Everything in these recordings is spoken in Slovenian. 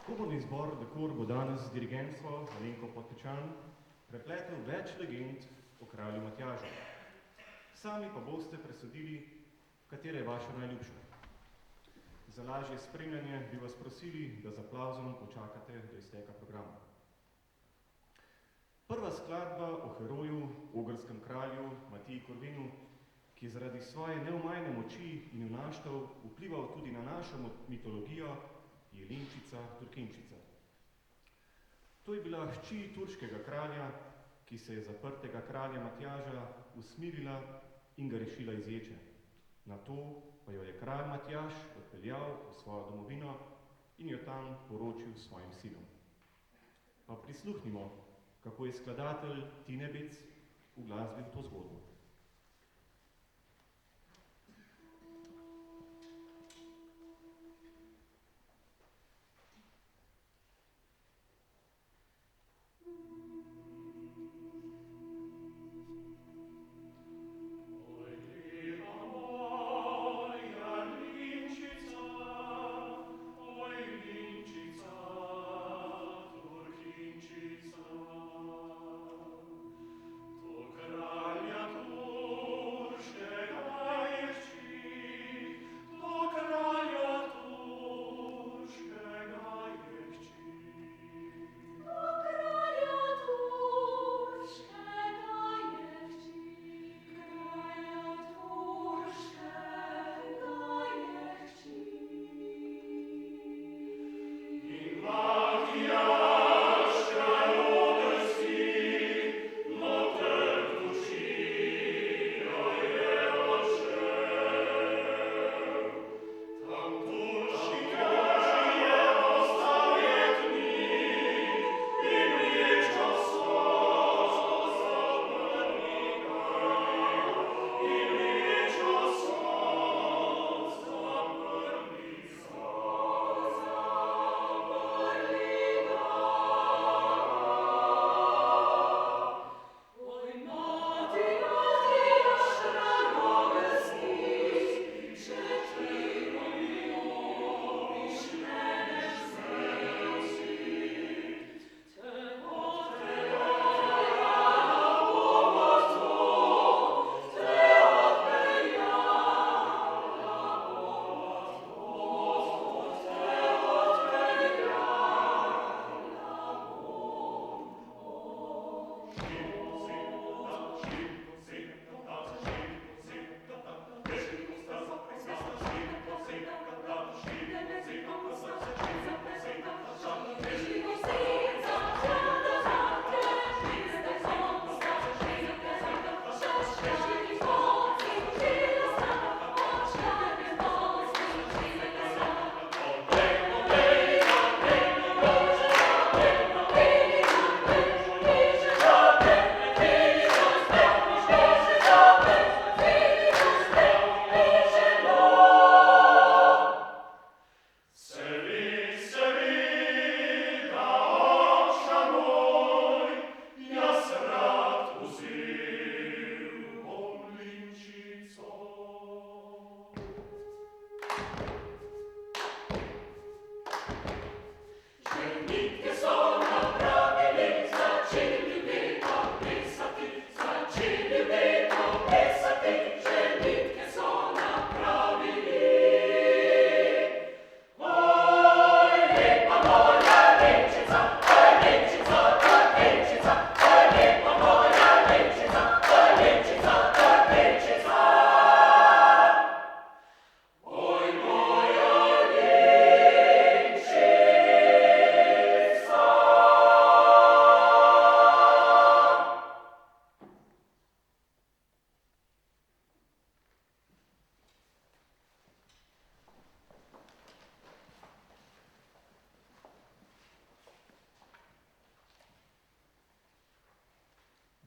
Komorni zbor Dekor bo danes z dirigentstvo Alenko Podpečan prepletel več legend o kralju Matjažu. Sami pa boste presodili, katera je vaša najljubša. Za lažje spremljanje bi vas prosili, da z aplavzom počakate do izteka programa. Prva skladba o heroju, ogrskem kralju Matiji Korvinu, ki je zaradi svoje neomajne moči in junaštev vplival tudi na našo mitologijo, je Jelenčica Turkenčica. To je bila hči turškega kralja, ki se je zaprtega kralja Matjaža usmirila in ga rešila iz ječe. Nato pa jo je kralj Matjaž odpeljal v svojo domovino in jo tam poročil svojim sinom. Pa prisluhnimo, kako je skladatelj Tine Bec uglasbil to zgodbo.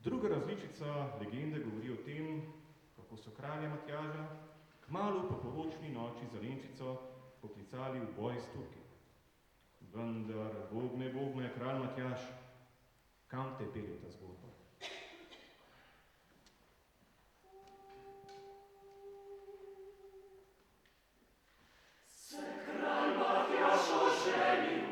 Druga različica legende govori o tem, kako so kralja Matjaža kmalu po poročni noči z Jelenčico poklicali v boj s Turki. Vendar, Bog me, kralj Matjaž, kam te pelje ta zgodba? Se kralj Matjaž oženil,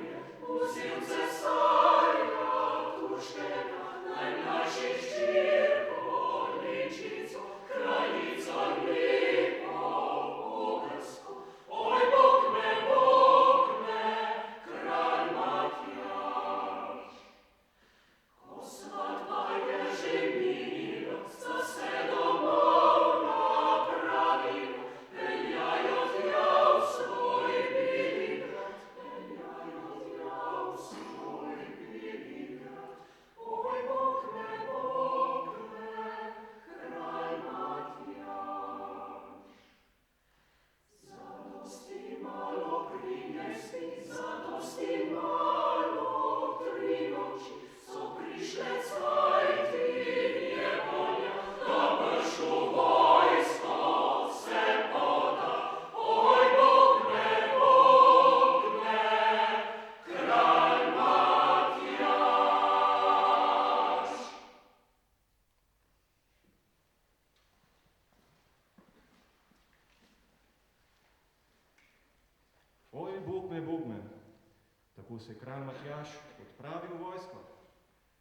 se je kralj Matjaž odpravil v vojsko,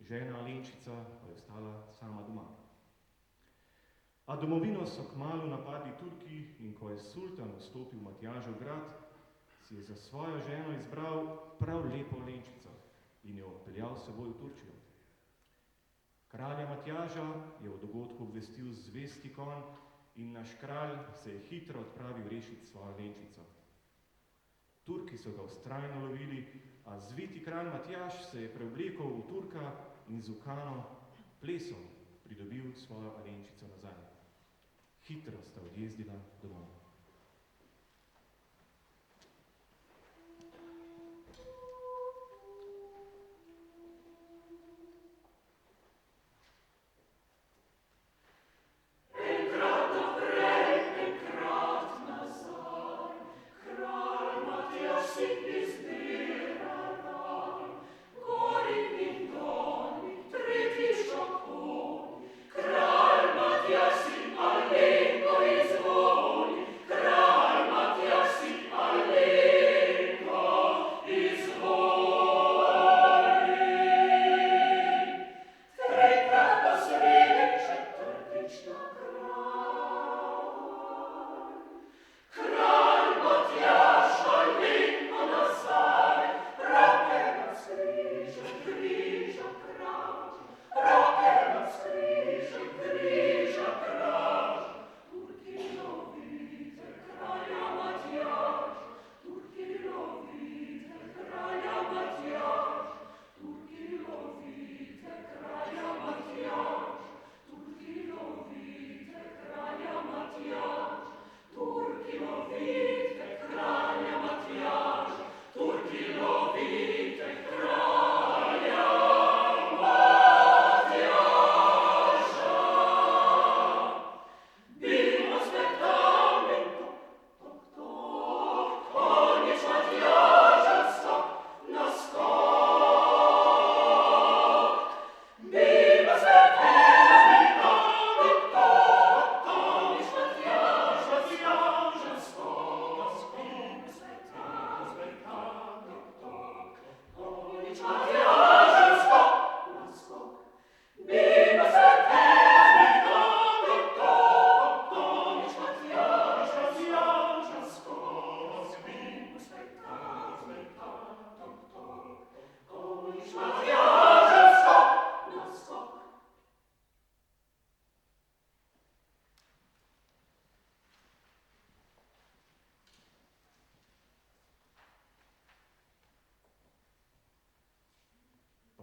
žena Alenčica pa je ostala sama doma. A domovino so kmalu napadli Turki in ko je sultan vstopil v Matjažev grad, si je za svojo ženo izbral prav lepo Alenčico in jo odpeljal s seboj v Turčijo. Kralja Matjaža je o dogodku obvestil zvesti konj in naš kralj se je hitro odpravil rešiti svojo Alenčico. Turki so ga vztrajno lovili, a zviti kralj Matjaž se je preoblekel v Turka in z ukano plesom pridobil svojo Alenčico nazaj. Hitro sta odjezdila domov.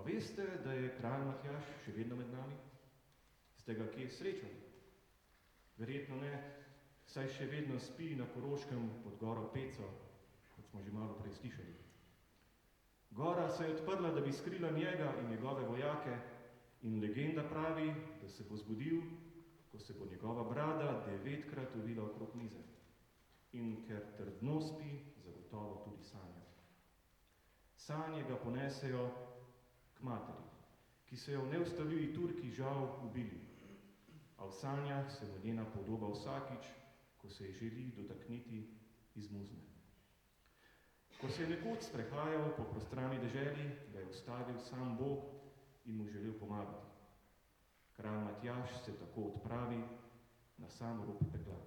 Veste, da je kralj Matjaž še vedno med nami? Ste ga kje srečali? Verjetno ne, saj še vedno spi na Koroškem pod goro Peco, kot smo že malo prej slišali. Gora se je odprla, da bi skrila njega in njegove vojake, in legenda pravi, da se bo zbudil, ko se bo njegova brada 9-krat ovila okrog mize. In ker trdno spi, zagotovo tudi sanja. Sanje ga ponesejo k materi, ki so jo neustavljivi Turki žal ubili, a v sanjah se mu njena podoba vsakič, ko se je želi dotakniti, izmuzne. Ko se je nekoč sprehajal po prostrani deželi, ga je ustavil sam Bog in mu želel pomagati. Kralj Matjaž se tako odpravi na sam rob pekla.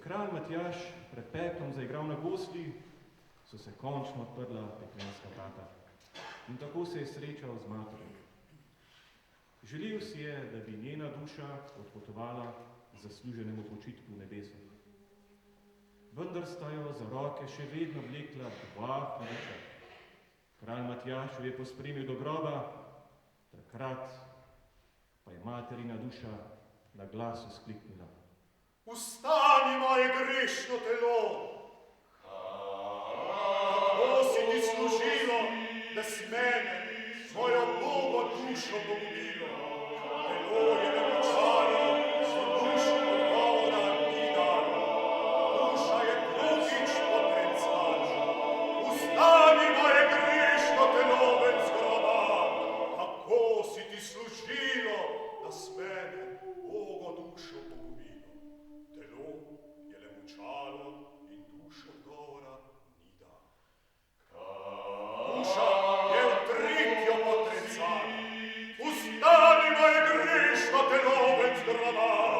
kralj Matjaž pred peklom zaigral na gosli, so se končno odprla peklenska vrata. In tako se je srečal z materjo. Želel si je, da bi njena duša odpotovala zasluženemu počitku v nebesu. Vendar sta jo za roke še vedno vlekla dva hudiča. Kralj Matjaž jo je pospremil do groba, takrat pa je materina duša na glas vzkliknila. Vstani, moje grešno telo! Kako si ti služilo, da si mene, mojo Bogo dušo pogubilo? Telo je nemočalo, si dušo odgovora ni dalo. Duša je drugič potrencala. Vstani, moje grešno telo, ven z groba! Kako si ti služilo, da si mene, Bogo dušo pogubilo? Telo je le mučalo in dušo odgovora ni dalo. Duša je v tretjo potrencala. Vstani, moje grešno telo, ven z groba!